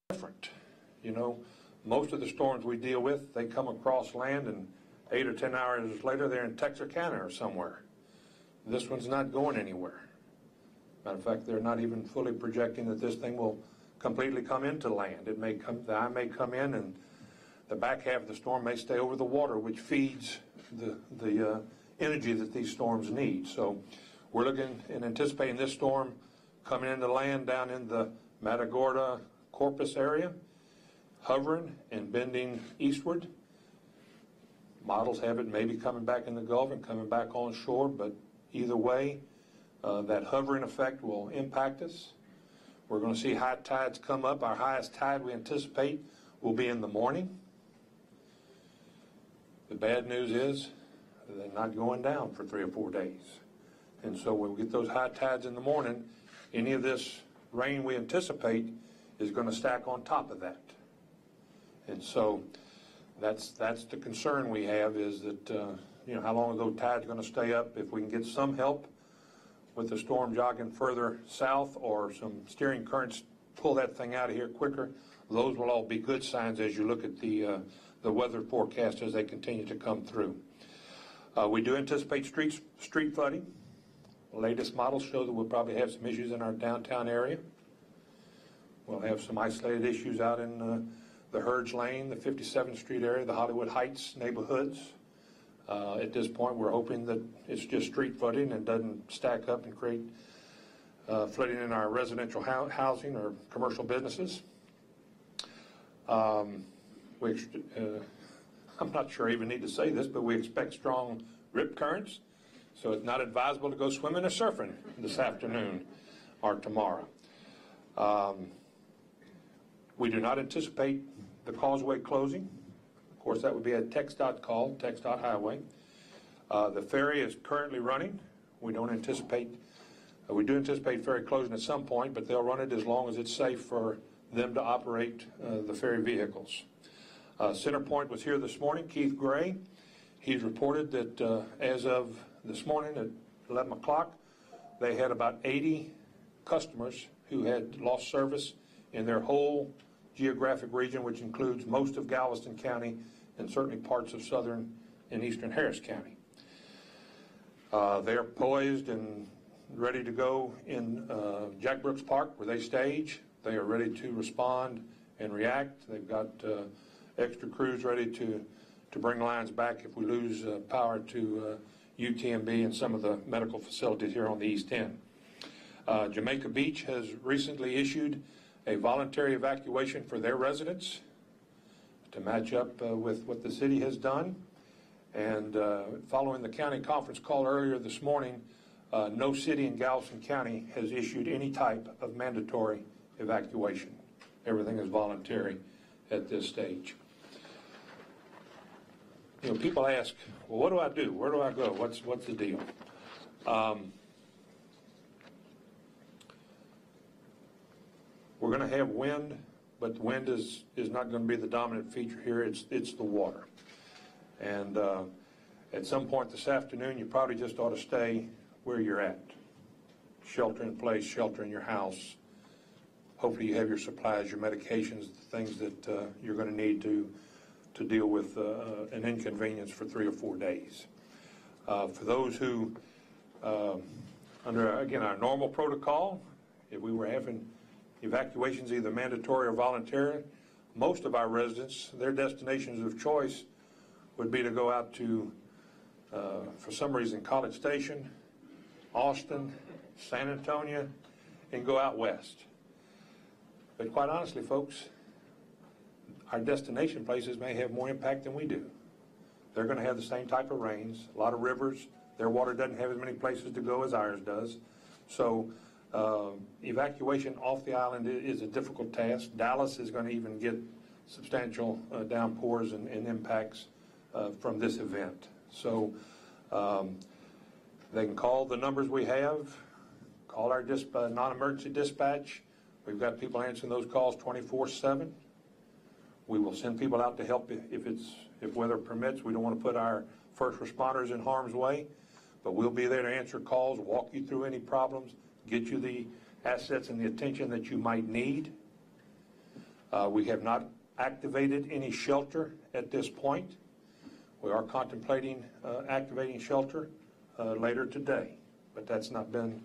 different. You know, most of the storms we deal with, they come across land and 8 or 10 hours later they're in Texarkana or somewhere. This one's not going anywhere. Matter of fact, they're not even fully projecting that this thing will completely come into land. It may come, the eye may come in, and the back half of the storm may stay over the water, which feeds the energy that these storms need. So we're looking and anticipating this storm coming into land down in the Matagorda, Corpus area, hovering and bending eastward. Models have it maybe coming back in the Gulf and coming back on shore, but either way, that hovering effect will impact us. We're going to see high tides come up. Our highest tide we anticipate will be in the morning. The bad news is they're not going down for 3 or 4 days. And so when we get those high tides in the morning, any of this rain we anticipate is going to stack on top of that. And so that's the concern we have, is that, you know, how long are those tides going to stay up? If we can get some help with the storm jogging further south, or some steering currents pull that thing out of here quicker, those will all be good signs as you look at the weather forecast as they continue to come through. We do anticipate street flooding. The latest models show that we'll probably have some issues in our downtown area. We'll have some isolated issues out in the Hurge Lane, the 57th Street area, the Hollywood Heights neighborhoods. At this point, we're hoping that it's just street flooding and doesn't stack up and create flooding in our residential housing or commercial businesses. I'm not sure I even need to say this, but we expect strong rip currents, so it's not advisable to go swimming or surfing this afternoon or tomorrow. We do not anticipate the causeway closing. Of course, that would be a TxDOT call, TxDOT highway. The ferry is currently running. We do anticipate ferry closing at some point, but they'll run it as long as it's safe for them to operate the ferry vehicles. Centerpoint was here this morning, Keith Gray. He's reported that as of this morning at 11 o'clock, they had about 80 customers who had lost service in their whole geographic region, which includes most of Galveston County and certainly parts of southern and eastern Harris County. They're poised and ready to go in Jack Brooks Park, where they stage. They are ready to respond and react. They've got extra crews ready to bring lines back if we lose power to UTMB and some of the medical facilities here on the East End. Jamaica Beach has recently issued a voluntary evacuation for their residents to match up with what the city has done. And following the county conference call earlier this morning, no city in Galveston County has issued any type of mandatory evacuation. Everything is voluntary at this stage. You know, people ask, well, what do I do? Where do I go? What's the deal? We're going to have wind, but the wind is not going to be the dominant feature here. It's the water. And at some point this afternoon, you probably just ought to stay where you're at. Shelter in place, shelter in your house. Hopefully you have your supplies, your medications, the things that you're going to need to deal with an inconvenience for 3 or 4 days. For those who, under, again, our normal protocol, if we were having evacuations either mandatory or voluntary, most of our residents, their destinations of choice would be to go out to, for some reason, College Station, Austin, San Antonio, and go out west. But quite honestly, folks, our destination places may have more impact than we do. They're going to have the same type of rains, a lot of rivers. Their water doesn't have as many places to go as ours does. So evacuation off the island is a difficult task. Dallas is going to even get substantial downpours and impacts from this event. So they can call the numbers we have, call our non-emergency dispatch. We've got people answering those calls 24/7. We will send people out to help if weather permits. We don't want to put our first responders in harm's way, but we'll be there to answer calls, walk you through any problems, get you the assets and the attention that you might need. We have not activated any shelter at this point. We are contemplating activating shelter later today, but that's not been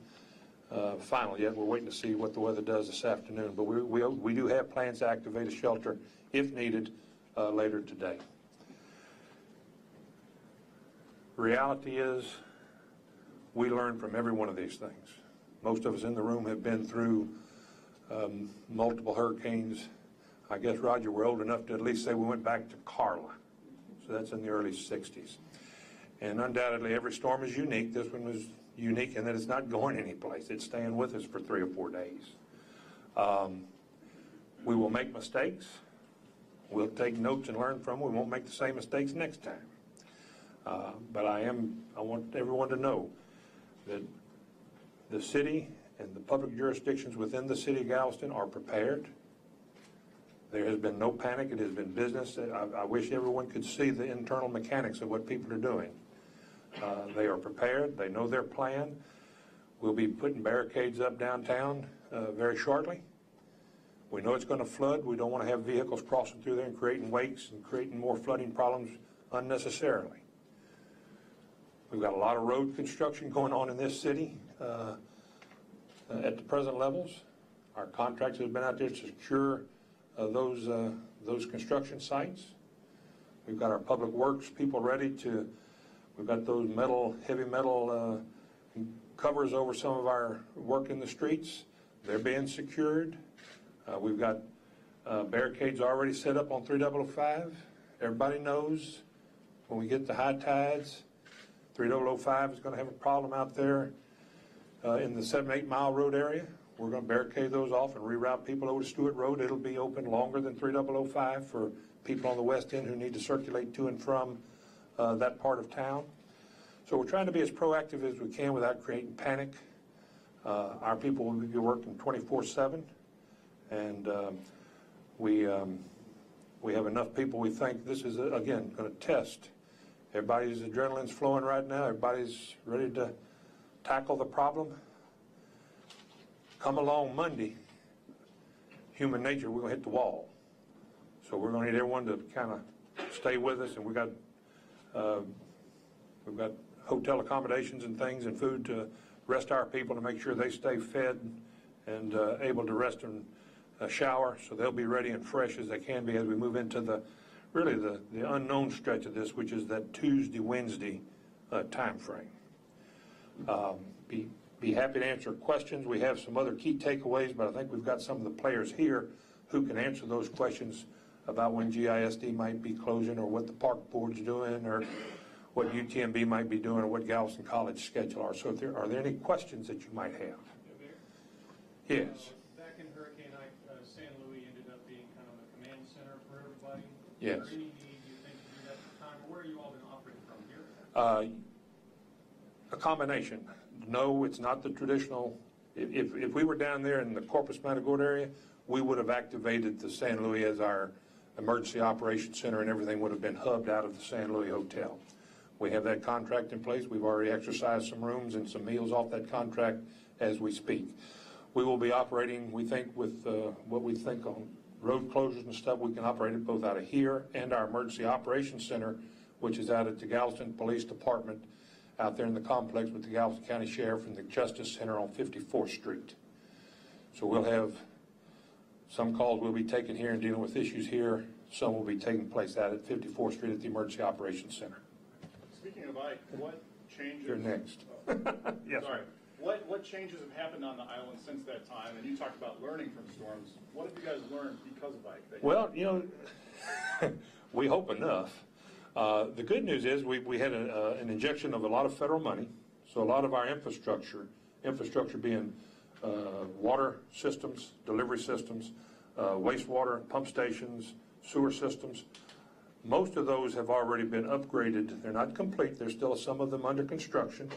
final yet. We're waiting to see what the weather does this afternoon. But we do have plans to activate a shelter if needed later today. Reality is we learn from every one of these things. Most of us in the room have been through multiple hurricanes. I guess, Roger, we're old enough to at least say we went back to Carla. So that's in the early 60s. And undoubtedly every storm is unique. This one was unique in that it's not going anyplace. It's staying with us for 3 or 4 days. We will make mistakes. We'll take notes and learn from them. We won't make the same mistakes next time. But I want everyone to know that the city and the public jurisdictions within the city of Galveston are prepared. There has been no panic. It has been business. I wish everyone could see the internal mechanics of what people are doing. They are prepared. They know their plan. We'll be putting barricades up downtown very shortly. We know it's going to flood. We don't want to have vehicles crossing through there and creating wakes and creating more flooding problems unnecessarily. We've got a lot of road construction going on in this city at the present levels. Our contractors have been out there to secure those construction sites. We've got our public works people ready to. We've got those heavy metal covers over some of our work in the streets. They're being secured. We've got barricades already set up on 3005. Everybody knows when we get to high tides, 3005 is going to have a problem out there in the 7-8 mile road area. We're going to barricade those off and reroute people over to Stewart Road. It'll be open longer than 3005 for people on the west end who need to circulate to and from that part of town. So we're trying to be as proactive as we can without creating panic. Our people will be working 24/7, and we have enough people. We think this is, again, going to test. Everybody's adrenaline's flowing right now. Everybody's ready to tackle the problem. Come along Monday, human nature, we're going to hit the wall. So we're going to need everyone to kind of stay with us, and we've got hotel accommodations and things and food to rest our people to make sure they stay fed and able to rest and shower, so they'll be ready and fresh as they can be as we move into the unknown stretch of this, which is that Tuesday, Wednesday time frame. Be happy to answer questions. We have some other key takeaways, but I think we've got some of the players here who can answer those questions about when GISD might be closing, or what the park board's doing, or what UTMB might be doing, or what Galveston College schedule are. So are there any questions that you might have? Yes. Back in Hurricane San Luis ended up being kind of a command center for everybody. Yes. Is there any need, you think, to do that at the time, or where are you all been operating from here? A combination. No, it's not the traditional. If we were down there in the Corpus Matagorda area, we would have activated the San Luis as our emergency operations center, and everything would have been hubbed out of the San Luis Hotel. We have that contract in place. We've already exercised some rooms and some meals off that contract as we speak. We will be operating, we think, with what we think on road closures and stuff. We can operate it both out of here and our emergency operations center, which is out at the Galveston Police Department, out there in the complex with the Galveston County Sheriff and the Justice Center on 54th Street. So we'll have some calls we'll be taking here and dealing with issues here. Some will be taking place out at 54th Street at the Emergency Operations Center. Speaking of Ike, what changes? You're next. Yes. Sorry. What changes have happened on the island since that time? And you talked about learning from storms. What have you guys learned because of Ike? Well, we hope enough. The good news is we had an injection of a lot of federal money, so a lot of our infrastructure being water systems, delivery systems, wastewater, pump stations, sewer systems, most of those have already been upgraded. They're not complete. There's still some of them under construction,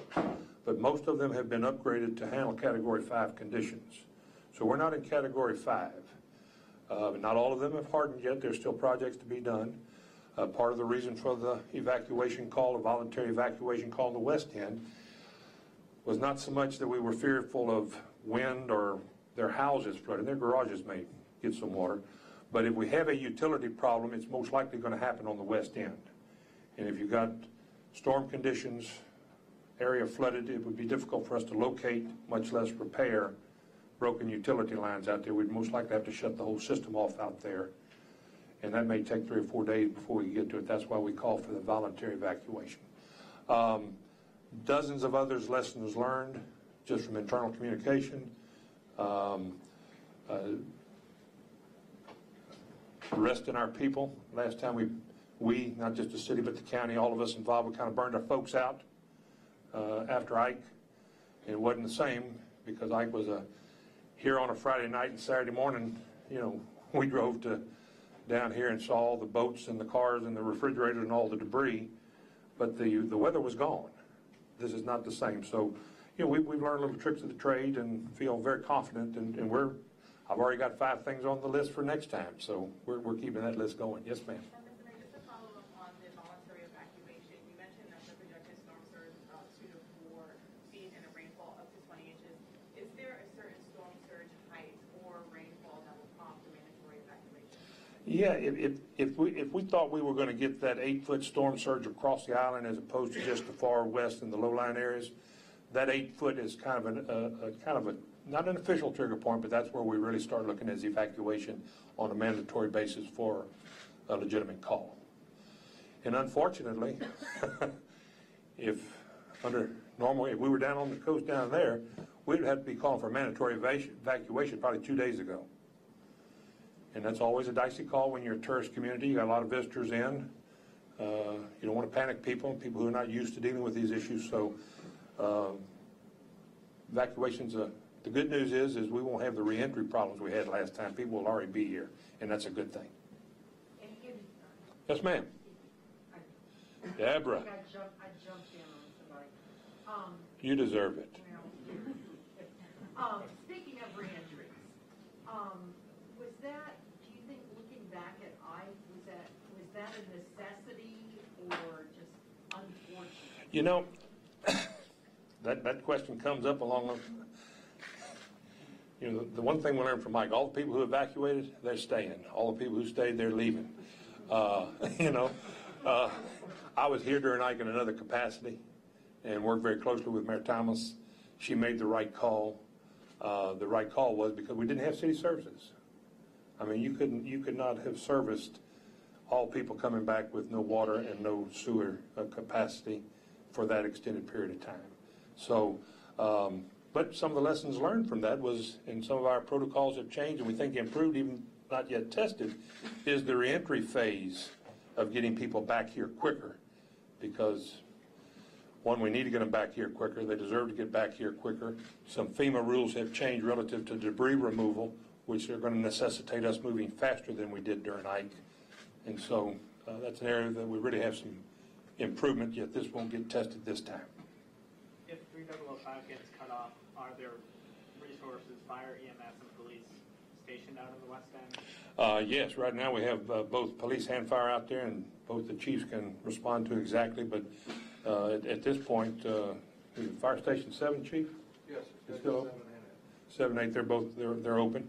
but most of them have been upgraded to handle Category 5 conditions. So we're not in Category 5. Not all of them have hardened yet. There's still projects to be done. Part of the reason for the evacuation call, a voluntary evacuation call in the west end, was not so much that we were fearful of wind or their houses flooding. Their garages may get some water, But if we have a utility problem, it's most likely going to happen on the west end. And if you've got storm conditions, area flooded, it would be difficult for us to locate, much less repair, broken utility lines out there. We'd most likely have to shut the whole system off out there. And that may take 3 or 4 days before we get to it. That's why we call for the voluntary evacuation. Dozens of others lessons learned just from internal communication. Rest in our people. Last time we, not just the city but the county, all of us involved, we kind of burned our folks out after Ike. And it wasn't the same because Ike was here on a Friday night and Saturday morning, you know, we drove down here and saw all the boats and the cars and the refrigerators and all the debris, but the weather was gone. This is not the same. So, you know, we've learned little tricks of the trade and feel very confident, and I've already got 5 things on the list for next time, so we're keeping that list going. Yes, ma'am. Mr. Mayor, just to follow up on the voluntary evacuation, you mentioned that the projected storm surge 2 to 4 feet and a rainfall up to 20 inches. Is there a certain storm surge height or rainfall that will prompt the mandatory evacuation? Yeah, if we thought we were going to get that 8-foot storm surge across the island as opposed to just the far west and the low-lying areas, that 8 foot is kind of a not an official trigger point, but that's where we really start looking at evacuation on a mandatory basis for a legitimate call. And unfortunately, if we were down on the coast down there, we'd have to be calling for a mandatory evacuation probably 2 days ago. And that's always a dicey call when you're a tourist community. You got a lot of visitors in. You don't want to panic people who are not used to dealing with these issues. So evacuations, the good news is we won't have the reentry problems we had last time. People will already be here, and that's a good thing. Yes, ma'am. Deborah. I jumped in on somebody. You deserve it. Speaking of reentries, was that, do you think, looking back at Ike, was that a necessity or just unfortunate? You know, that question comes up along with, you know, the one thing we learned from Mike, all the people who evacuated, they're staying. All the people who stayed, they're leaving. You know, I was here during Ike in another capacity and worked very closely with Mayor Thomas. She made the right call. The right call was because we didn't have city services. I mean, you could not have serviced all people coming back with no water and no sewer capacity for that extended period of time. So, but some of the lessons learned from that was, and some of our protocols have changed and we think improved, even not yet tested, is the reentry phase of getting people back here quicker. Because, one, we need to get them back here quicker. They deserve to get back here quicker. Some FEMA rules have changed relative to debris removal, which are going to necessitate us moving faster than we did during Ike. And so that's an area that we really have some improvement, yet this won't get tested this time. If 3005 gets cut off, are there resources, fire, EMS, and police stationed out in the west end? Yes, right now we have both police and fire out there, and both the chiefs can respond to exactly, but at this point, is Fire Station 7, Chief? Yes, It's still open? 7, 8, they're open.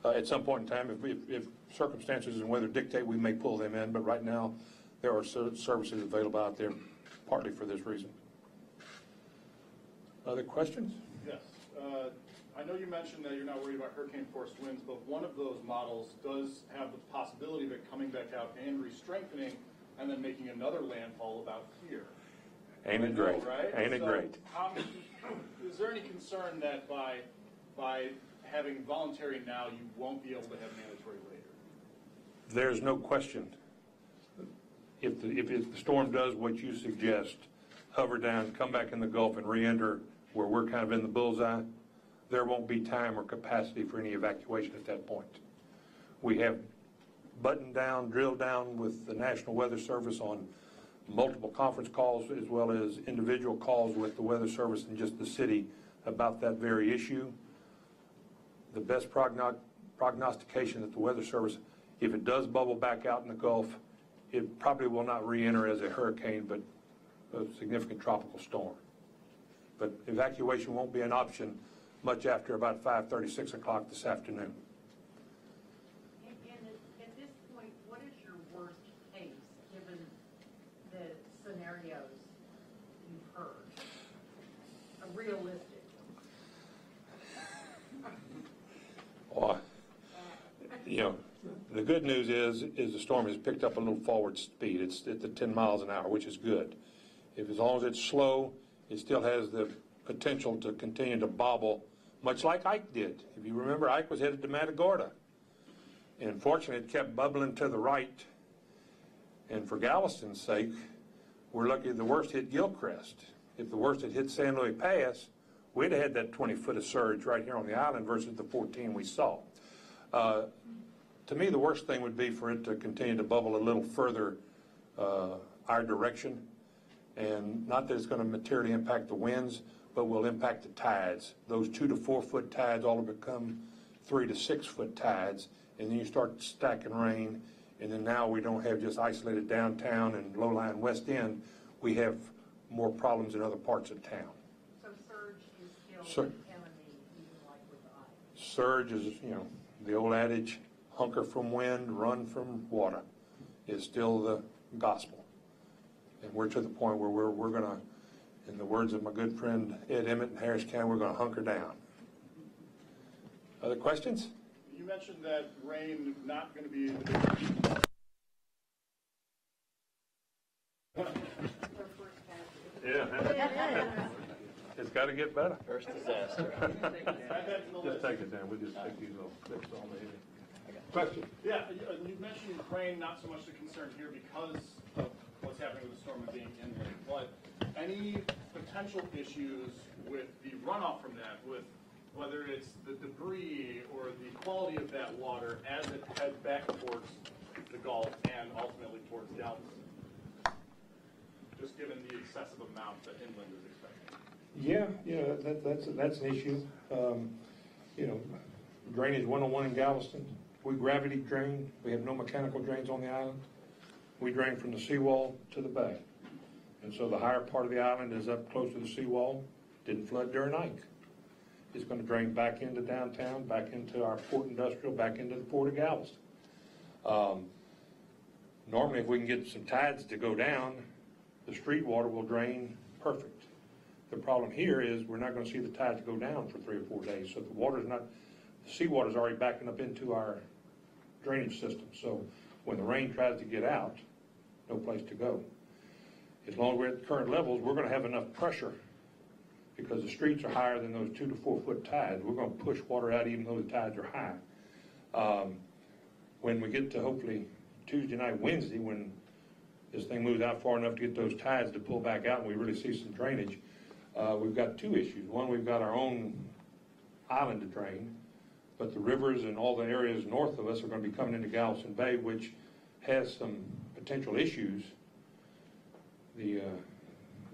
At some point in time, if circumstances and weather dictate, we may pull them in, but right now there are services available out there partly for this reason. Other questions? Yes. I know you mentioned that you're not worried about hurricane-force winds, but one of those models does have the possibility of it coming back out and re-strengthening and then making another landfall about here. Ain't it great? Right? Ain't it great? Is there any concern that by having voluntary now, you won't be able to have mandatory later? There's no question. If the storm does what you suggest, hover down, come back in the Gulf and re-enter where we're kind of in the bullseye, there won't be time or capacity for any evacuation at that point. We have buttoned down, drilled down with the National Weather Service on multiple conference calls as well as individual calls with the Weather Service and just the city about that very issue. The best prognostication that the Weather Service, if it does bubble back out in the Gulf, it probably will not re-enter as a hurricane, but a significant tropical storm. But evacuation won't be an option much after about 5:30, 6 o'clock this afternoon. And at heard? A realistic Well, you know, the good news is the storm has picked up a little forward speed. It's at the 10 miles an hour, which is good. If as long as it's slow, it still has the potential to continue to bobble, much like Ike did. If you remember, Ike was headed to Matagorda. And fortunately, it kept bubbling to the right. And for Galveston's sake, we're lucky the worst hit Gilchrist. If the worst had hit San Luis Pass, we'd have had that 20-foot of surge right here on the island versus the 14 we saw. To me, the worst thing would be for it to continue to bubble a little further our direction. And not that it's going to materially impact the winds, but will impact the tides. Those 2 to 4 foot tides all become 3 to 6 foot tides. And then you start stacking rain. And then now we don't have just isolated downtown and low-lying west end. We have more problems in other parts of town. So surge is still an enemy, even like with ice. Surge is, you know, the old adage, hunker from wind, run from water, is still the gospel. And we're to the point where we're going to, in the words of my good friend Ed Emmett in Harris County, we're going to hunker down. Other questions? You mentioned that rain not going to be Yeah. It's got to get better. First disaster. Just take it down. We'll just take these little clips on there. Question? Yeah, you mentioned rain, not so much the concern here because of what's happening with the storm and being inland, but any potential issues with the runoff from that, with whether it's the debris or the quality of that water as it heads back towards the Gulf and ultimately towards Galveston, just given the excessive amount that inland is expecting. Yeah, that's an issue. You know, drainage 101 in Galveston. We gravity drain. We have no mechanical drains on the island. We drain from the seawall to the bay. And so the higher part of the island is up close to the seawall. Didn't flood during Ike. It's going to drain back into downtown, back into our port industrial, back into the port of Galveston. Normally, if we can get some tides to go down, the street water will drain perfect. The problem here is we're not going to see the tides go down for 3 or 4 days. So the seawater is already backing up into our drainage system. So when the rain tries to get out, no place to go. As long as we're at the current levels, we're going to have enough pressure because the streets are higher than those 2 to 4 foot tides. We're going to push water out even though the tides are high. When we get to hopefully Tuesday night, Wednesday, when this thing moves out far enough to get those tides to pull back out and we really see some drainage, we've got 2 issues. One, we've got our own island to drain, but the rivers and all the areas north of us are going to be coming into Galveston Bay, which has some potential issues. The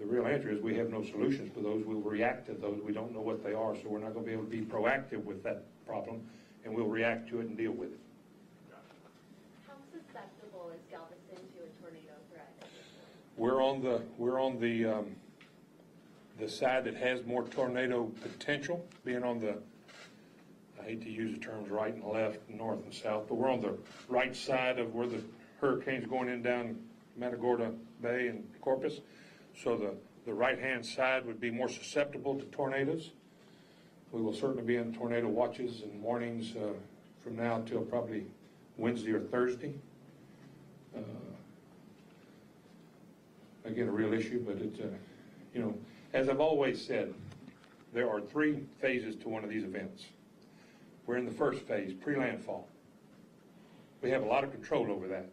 real answer is we have no solutions for those. We'll react to those. We don't know what they are, so we're not going to be able to be proactive with that problem, and we'll react to it and deal with it. How susceptible is Galveston to a tornado threat? We're on the side that has more tornado potential, being on the, I hate to use the terms right and left, north and south, but we're on the right side of where the hurricane's going in down Matagorda Bay and Corpus. So the right-hand side would be more susceptible to tornadoes. We will certainly be in tornado watches and warnings from now until probably Wednesday or Thursday. Again, a real issue, but it's, you know, as I've always said, there are 3 phases to one of these events. We're in the first phase, pre-landfall. We have a lot of control over that.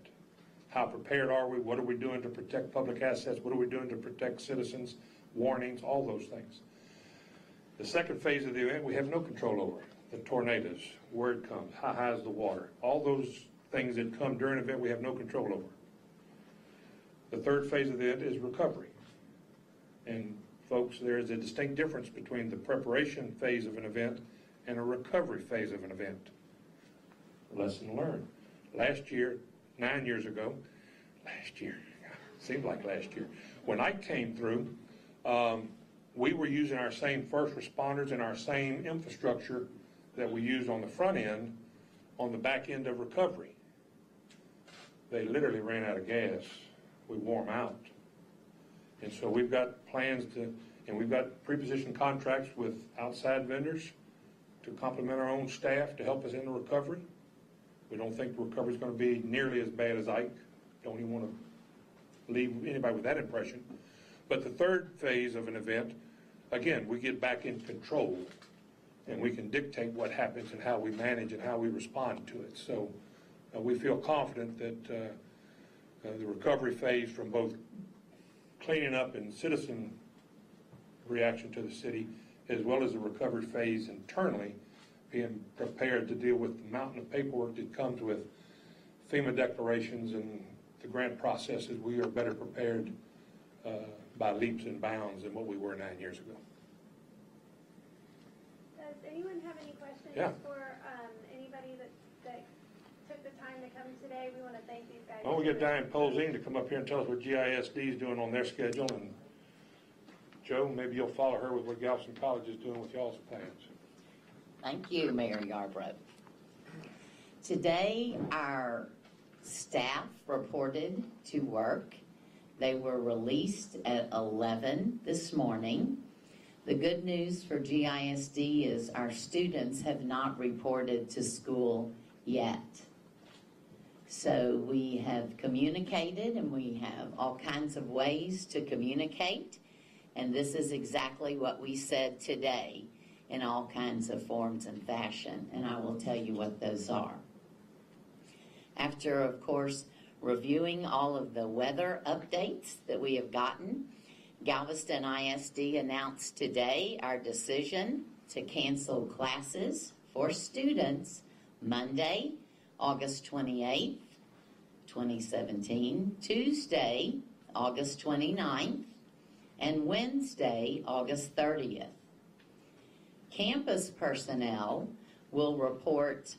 How prepared are we? What are we doing to protect public assets? What are we doing to protect citizens? Warnings, all those things. The second phase of the event we have no control over. The tornadoes, where it comes, how high is the water. All those things that come during an event we have no control over. The third phase of the event is recovery. And folks, there is a distinct difference between the preparation phase of an event and a recovery phase of an event. Lesson learned. Last year, 9 years ago, seemed like last year, when I came through, we were using our same first responders and our same infrastructure that we used on the front end on the back end of recovery. They literally ran out of gas. We wore them out. And so we've got plans to, and we've got pre-positioned contracts with outside vendors to complement our own staff to help us in the recovery. We don't think the recovery is going to be nearly as bad as Ike. Don't even want to leave anybody with that impression. But the third phase of an event, again, we get back in control and we can dictate what happens and how we manage and how we respond to it. So we feel confident that the recovery phase from both cleaning up and citizen reaction to the city, as well as the recovery phase internally, being prepared to deal with the mountain of paperwork that comes with FEMA declarations and the grant processes, we are better prepared by leaps and bounds than what we were 9 years ago. Does anyone have any questions for anybody that took the time to come today? We want to thank these guys. Well, we get Diane Polzine to come up here and tell us what GISD is doing on their schedule, and Joe, maybe you'll follow her with what Galveston College is doing with y'all's plans. Thank you, Mayor Yarbrough. Today, our staff reported to work. They were released at 11 this morning. The good news for GISD is our students have not reported to school yet. So we have communicated, and we have all kinds of ways to communicate. And this is exactly what we said today in all kinds of forms and fashion. And I will tell you what those are. After, of course, reviewing all of the weather updates that we have gotten, Galveston ISD announced today our decision to cancel classes for students Monday, August 28th, 2017, Tuesday, August 29th, and Wednesday, August 30th. Campus personnel will report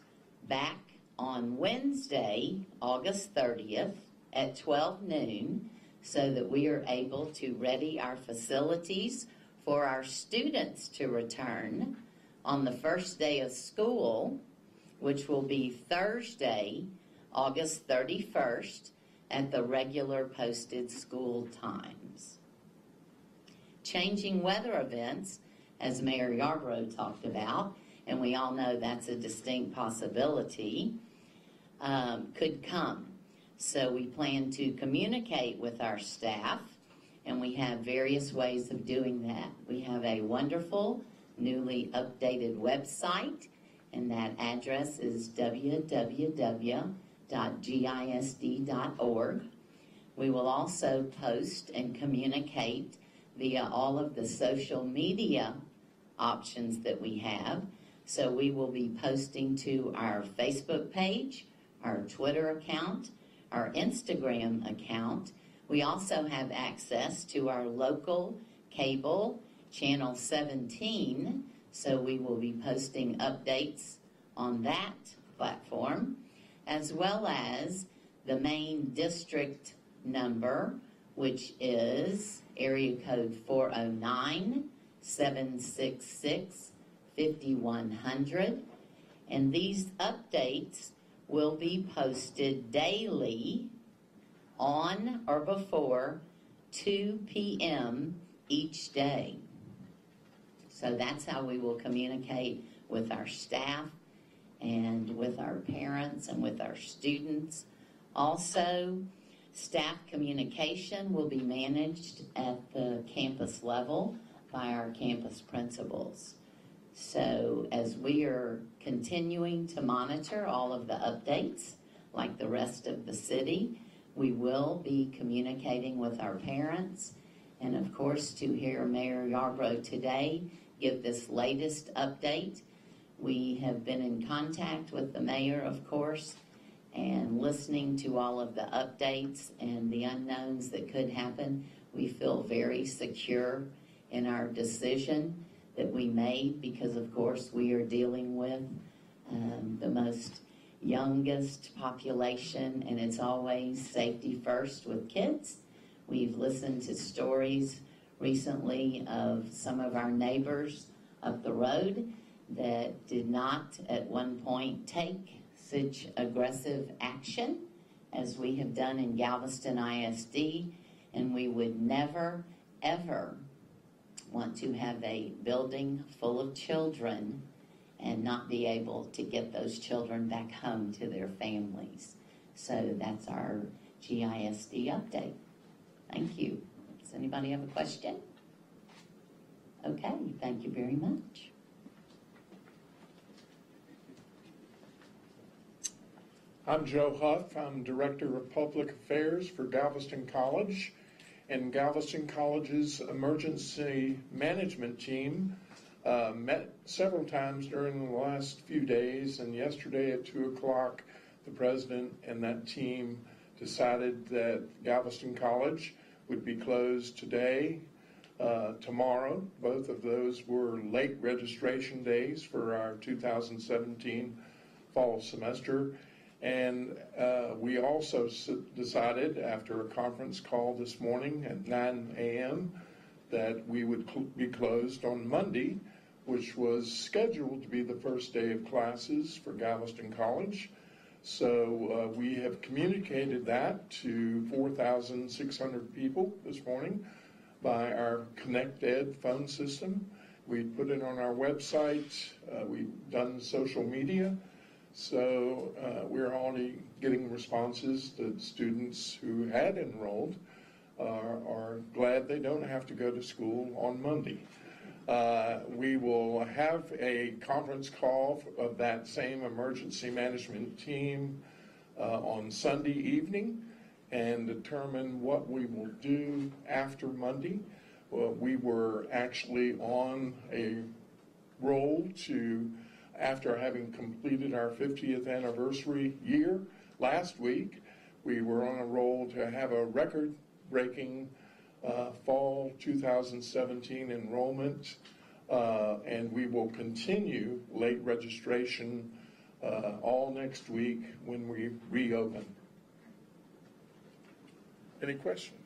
back on Wednesday, August 30th at 12 noon so that we are able to ready our facilities for our students to return on the first day of school, which will be Thursday, August 31st at the regular posted school times. Changing weather events, as Mayor Yarbrough talked about, and we all know that's a distinct possibility, could come. So we plan to communicate with our staff, and we have various ways of doing that. We have a wonderful, newly updated website, and that address is www.gisd.org. We will also post and communicate via all of the social media options that we have. So we will be posting to our Facebook page, our Twitter account, our Instagram account. We also have access to our local cable, Channel 17, so we will be posting updates on that platform, as well as the main district number, which is area code 409-766-5100. And these updates will be posted daily on or before 2 p.m. each day. So that's how we will communicate with our staff and with our parents and with our students. Also, staff communication will be managed at the campus level by our campus principals. So as we are continuing to monitor all of the updates, like the rest of the city, we will be communicating with our parents. And of course, to hear Mayor Yarbrough today give this latest update, we have been in contact with the mayor, of course, and listening to all of the updates and the unknowns that could happen. We feel very secure in our decision that we made because, of course, we are dealing with the most youngest population, and it's always safety first with kids. We've listened to stories recently of some of our neighbors up the road that did not at one point take such aggressive action as we have done in Galveston ISD, and we would never ever want to have a building full of children and not be able to get those children back home to their families. So that's our GISD update. Thank you. Does anybody have a question? Okay, thank you very much. I'm Joe Huff. I'm Director of Public Affairs for Galveston College. And Galveston College's emergency management team met several times during the last few days, and yesterday at 2 o'clock, the president and that team decided that Galveston College would be closed today, tomorrow. Both of those were late registration days for our 2017 fall semester. And we also decided, after a conference call this morning at 9 a.m., that we would be closed on Monday, which was scheduled to be the first day of classes for Galveston College. So we have communicated that to 4,600 people this morning by our ConnectEd phone system. We put it on our website. We've done social media. So we're already getting responses that students who had enrolled are glad they don't have to go to school on Monday. We will have a conference call of that same emergency management team on Sunday evening and determine what we will do after Monday. We were actually on a roll to, after having completed our 50th anniversary year last week, we were on a roll to have a record-breaking fall 2017 enrollment, and we will continue late registration all next week when we reopen. Any questions?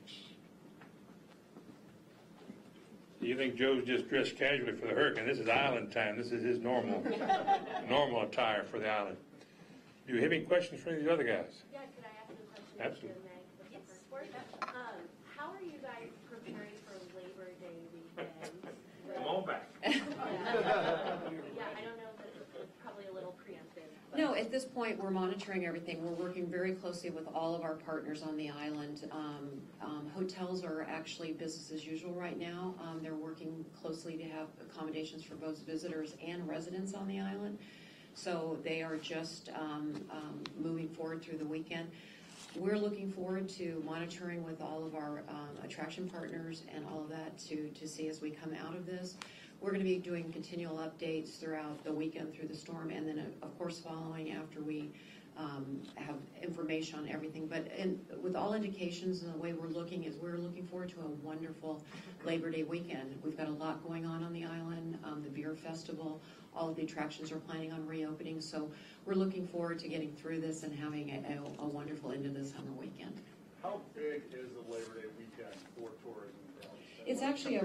Do you think Joe's just dressed casually for the hurricane? This is island time. This is his normal attire for the island. Do you have any questions for any of the other guys? Yeah, could I ask a question? Absolutely. Yes. How are you guys preparing for Labor Day weekend? Come on back. Yeah, I don't know if it's probably a little preemptive. But. No, at this point, we're monitoring everything. We're working very closely with all of our partners on the island. Hotels are actually business as usual right now. They're working closely to have accommodations for both visitors and residents on the island. So they are just moving forward through the weekend. We're looking forward to monitoring with all of our attraction partners and all of that to see as we come out of this. We're going to be doing continual updates throughout the weekend through the storm, and then of course following after we have information on everything. But with all indications and the way we're looking forward to a wonderful Labor Day weekend. We've got a lot going on the island, the beer festival, all of the attractions are planning on reopening. So we're looking forward to getting through this and having a wonderful end of the summer weekend. How big is the Labor Day weekend for tourism? It's actually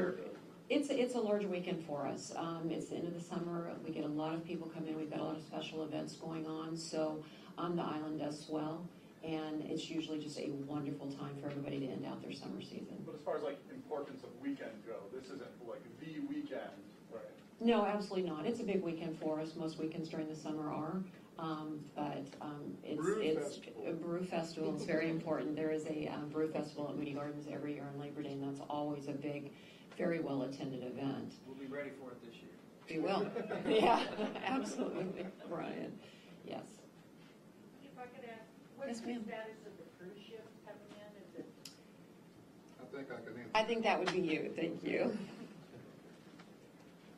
it's a large weekend for us. It's the end of the summer. We get a lot of people come in. We've got a lot of special events going on. So the island does swell, and it's usually just a wonderful time for everybody to end out their summer season. But as far as like importance of weekend go, this isn't like the weekend, right? No, absolutely not. It's a big weekend for us. Most weekends during the summer are. It's a brew festival. It's very important. There is a brew festival at Moody Gardens every year on Labor Day, and that's always a big, very well attended event. We'll be ready for it this year. We will. Yeah, absolutely, Brian. Yes. If I could ask, what's Yes, the ma'am. status of the cruise ships coming in? Is it? I think I can answer. I think that would be you. Thank you.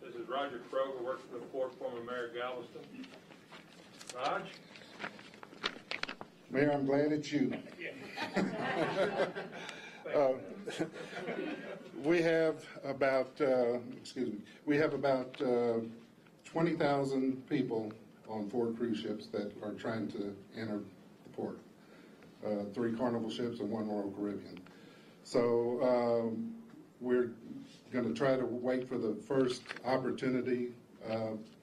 This is Roger Kroger, works for the Ford, former Mayor Galveston. Raj? Mayor, I'm glad it's you. We have about, 20,000 people on 4 cruise ships that are trying to enter the port. 3 Carnival ships and 1 Royal Caribbean. So we're going to try to wait for the first opportunity,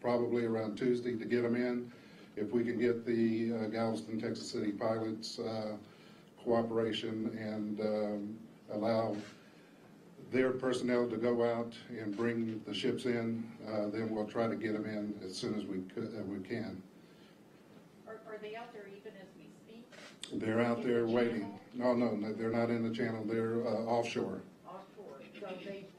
probably around Tuesday, to get them in. If we can get the Galveston, Texas City pilots' cooperation and allow their personnel to go out and bring the ships in, then we'll try to get them in as soon as we can. Are they out there even as we speak? They're out there waiting. No, they're not in the channel. They're offshore. Offshore. So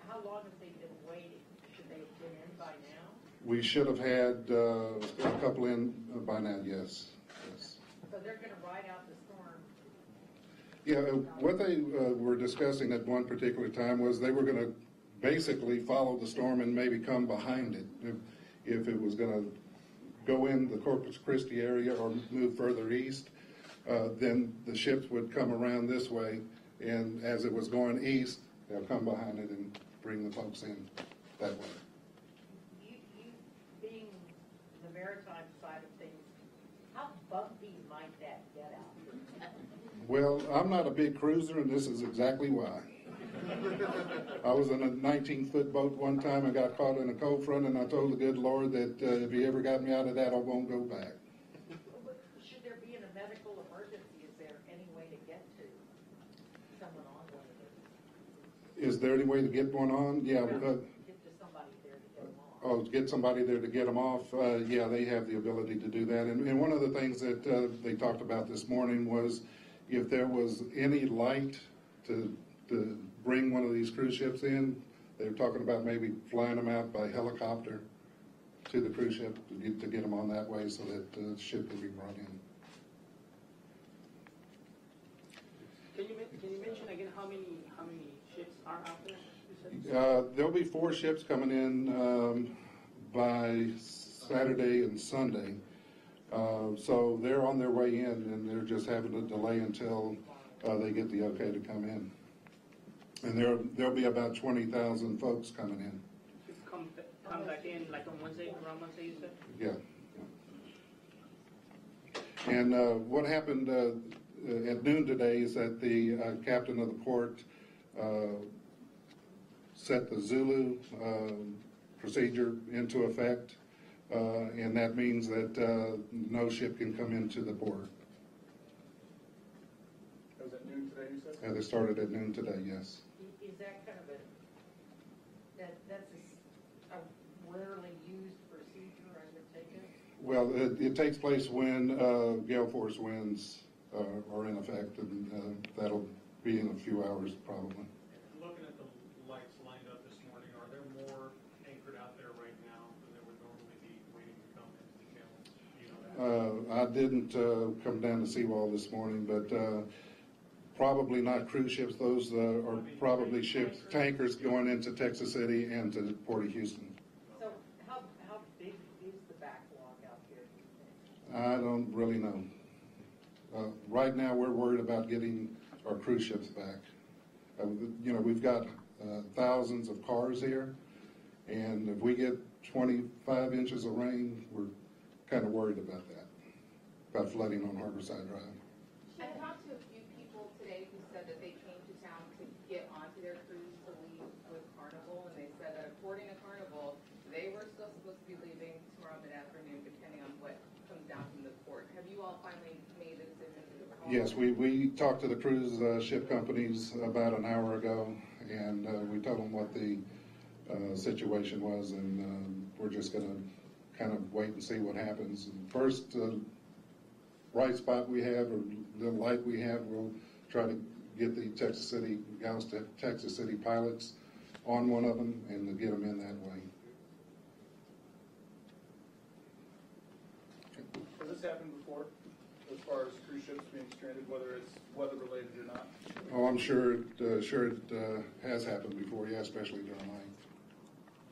how long have they been waiting? Should they have been in by now? We should have had a couple in by now, yes. So they're going to ride out the storm. Yeah, what they were discussing at one particular time was they were going to basically follow the storm and maybe come behind it. If it was going to go in the Corpus Christi area or move further east, then the ships would come around this way, and as it was going east, they'll come behind it and bring the folks in that way. You being the maritime side of things, how bumpy might that get out here? Well, I'm not a big cruiser, and this is exactly why. I was in a 19-foot boat one time and got caught in a cold front, and I told the good Lord that if he ever got me out of that, I won't go back. Should there be in a medical emergency, is there any way to get to someone on one of those? Is there any way to get one on? Yeah. Get to somebody there to get them off. Oh, get somebody there to get them off? Yeah, they have the ability to do that. And one of the things that they talked about this morning was if there was any light to bring one of these cruise ships in, they were talking about maybe flying them out by helicopter to the cruise ship to get them on that way so that the ship could be brought in. Can you mention again how many ships are out there? There'll be 4 ships coming in by Saturday and Sunday. So they're on their way in, and they're just having a delay until they get the okay to come in. And there'll be about 20,000 folks coming in. Come back in like on Wednesday, around Wednesday, you said? Yeah. And what happened at noon today is that the captain of the port set the Zulu procedure into effect, and that means that no ship can come into the port. That was at noon today, you said? They started at noon today, yes. Is that kind of that's a rarely used procedure, I would take it? Well, it takes place when gale force winds are in effect, and that'll be in a few hours probably. Looking at the lights lined up this morning, are there more anchored out there right now than there would normally be waiting to come into the channel? Do you know that? I didn't come down to Seawall this morning, but probably not cruise ships. Those are probably ships, tankers going into Texas City and to Port of Houston. So how big is the backlog out here, do you think? I don't really know. Right now, we're worried about getting our cruise ships back. We've got thousands of cars here, and if we get 25 inches of rain, we're kind of worried about that, about flooding on Harborside Drive. I talked to a few people today who said that they came to town to get onto their cruise to leave with Carnival, and they said that according to Carnival, they were still supposed to be leaving tomorrow mid-afternoon, depending on what comes down from the port. Have you all finally made the decision to go? Yes, we talked to the cruise ship companies about an hour ago, and we told them what the situation was, and we're just going to kind of wait and see what happens. And first bright spot we have, or the light we have, we'll try to get the Texas City pilots on one of them and to get them in that way. Has this happened before, as far as cruise ships being stranded, whether it's weather-related or not? Oh, I'm sure it has happened before, yeah, especially during night.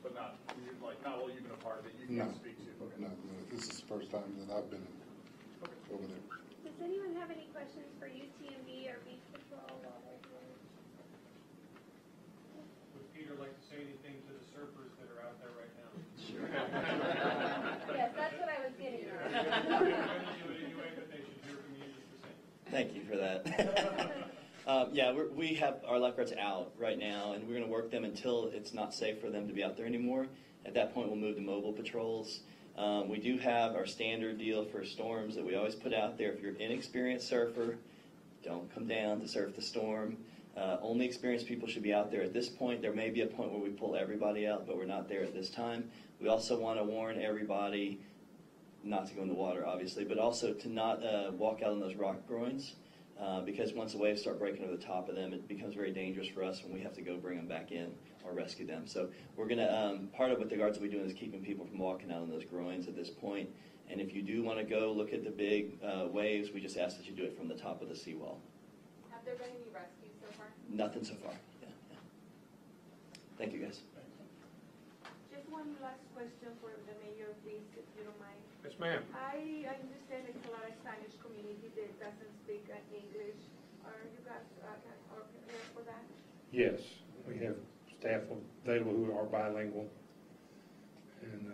But not while you've been a part of it, you can't speak to. Okay. No, this is the first time that I've been over there. Does anyone have any questions for UTMB or Beach Patrol while they're here? Would Peter like to say anything to the surfers that are out there right now? Sure. Yes, that's what I was getting at. They're going to do it anyway, but they should hear from you just the same. Thank you for that. We have our lifeguards out right now, and we're going to work them until it's not safe for them to be out there anymore. At that point, we'll move to mobile patrols. We do have our standard deal for storms that we always put out there. If you're an inexperienced surfer, don't come down to surf the storm. Only experienced people should be out there at this point. There may be a point where we pull everybody out, but we're not there at this time. We also want to warn everybody not to go in the water, obviously, but also to not walk out on those rock groins, because once the waves start breaking over the top of them, it becomes very dangerous for us when we have to go bring them back in or rescue them. So we're going to, part of what the guards will be doing is keeping people from walking out on those groins at this point. And if you do want to go look at the big waves, we just ask that you do it from the top of the seawall. Have there been any rescues so far? Nothing so far. Yeah. Thank you, guys. Just one last question for the mayor, please, if you don't mind. Yes, ma'am. I understand there's a lot of Spanish community that doesn't speak English. Are you guys are prepared for that? Yes, we have staff available who are bilingual. And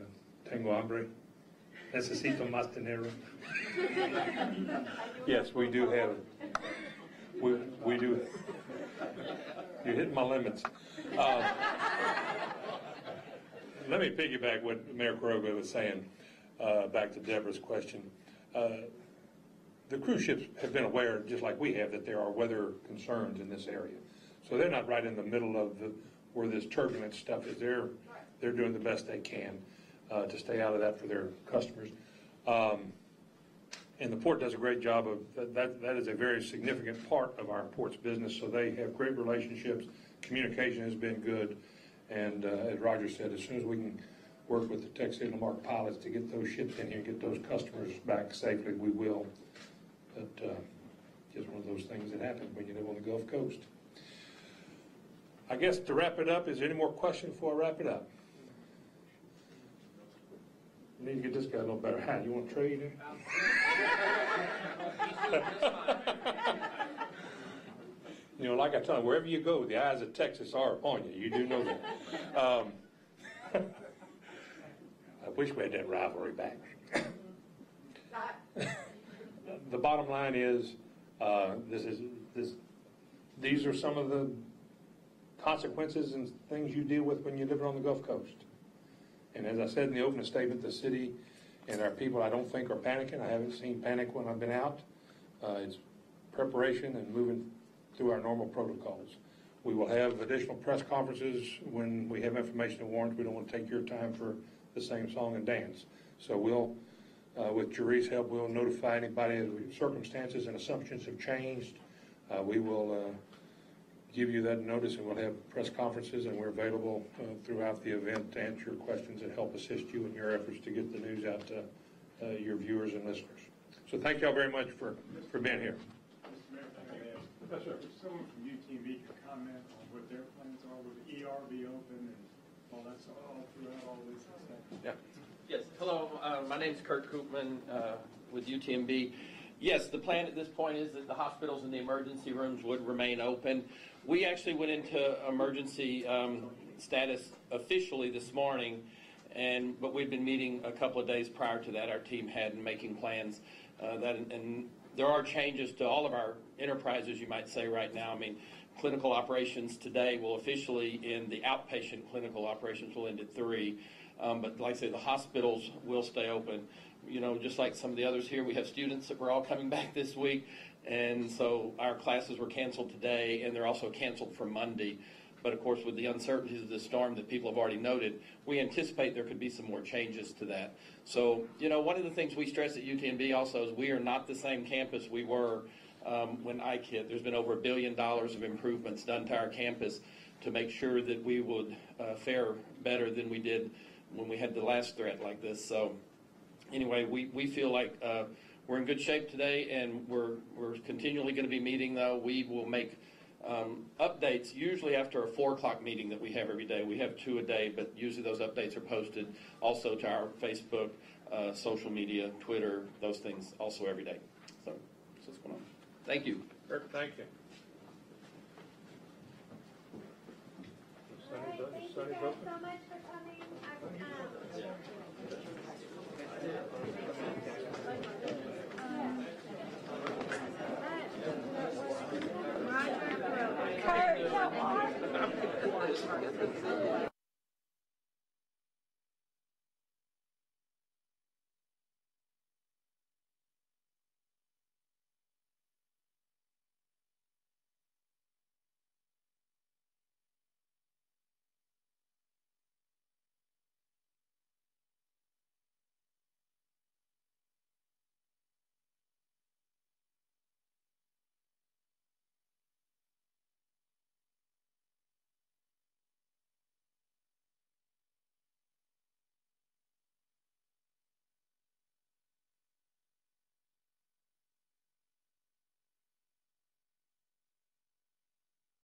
tengo hambre. Necesito más dinero. Yes, we do have. We do. You're hitting my limits. Let me piggyback what Mayor Kroger was saying, back to Deborah's question. The cruise ships have been aware, just like we have, that there are weather concerns in this area. So they're not right in the middle of where this turbulent stuff is. They're doing the best they can to stay out of that for their customers. And the port does a great job of that is a very significant part of our port's business. So they have great relationships. Communication has been good. And as Roger said, as soon as we can work with the Texas Lamarck pilots to get those ships in here and get those customers back safely, we will. But just one of those things that happen when you live on the Gulf Coast. I guess to wrap it up, is there any more questions before I wrap it up? I need to get this guy a little better hat. You want to trade him? You know, like I tell him, wherever you go, the eyes of Texas are upon you. You do know that. I wish we had that rivalry back. The bottom line is, these are some of the consequences and things you deal with when you live on the Gulf Coast. And as I said in the opening statement, the city and our people, I don't think, are panicking. I haven't seen panic when I've been out. It's preparation and moving through our normal protocols. We will have additional press conferences when we have information to warrant. We don't want to take your time for the same song and dance. So we'll, with Jerry's help, we'll notify anybody as circumstances and assumptions have changed. We will give you that notice, and we'll have press conferences, and we're available throughout the event to answer your questions and help assist you in your efforts to get the news out to your viewers and listeners. So thank you all very much for being here. Yes, sir. If someone from UTV could comment on what their plans are, will the ER be open and all that, so all throughout all this stuff? Yeah. Yes, hello, my name is Kurt Koopman with UTMB. Yes, the plan at this point is that the hospitals and the emergency rooms would remain open. We actually went into emergency status officially this morning, but we've been meeting a couple of days prior to that. Our team had and making plans and there are changes to all of our enterprises, you might say, right now. I mean, clinical operations today will officially end, the outpatient clinical operations will end at 3. But like I say, the hospitals will stay open. You know, just like some of the others here, we have students that were all coming back this week. And so our classes were canceled today, and they're also canceled for Monday. But of course, with the uncertainties of the storm that people have already noted, we anticipate there could be some more changes to that. So, you know, one of the things we stress at UTMB also is we are not the same campus we were when I hit. There's been over $1 billion of improvements done to our campus to make sure that we would fare better than we did when we had the last threat like this. So anyway, we feel like we're in good shape today, and we're continually going to be meeting, though. We will make updates usually after a 4 o'clock meeting that we have every day. We have 2 a day, but usually those updates are posted also to our Facebook, social media, Twitter, those things also every day. So that's what's going on. Thank you. Kurt, thank you. All right, thank you guys so much for coming.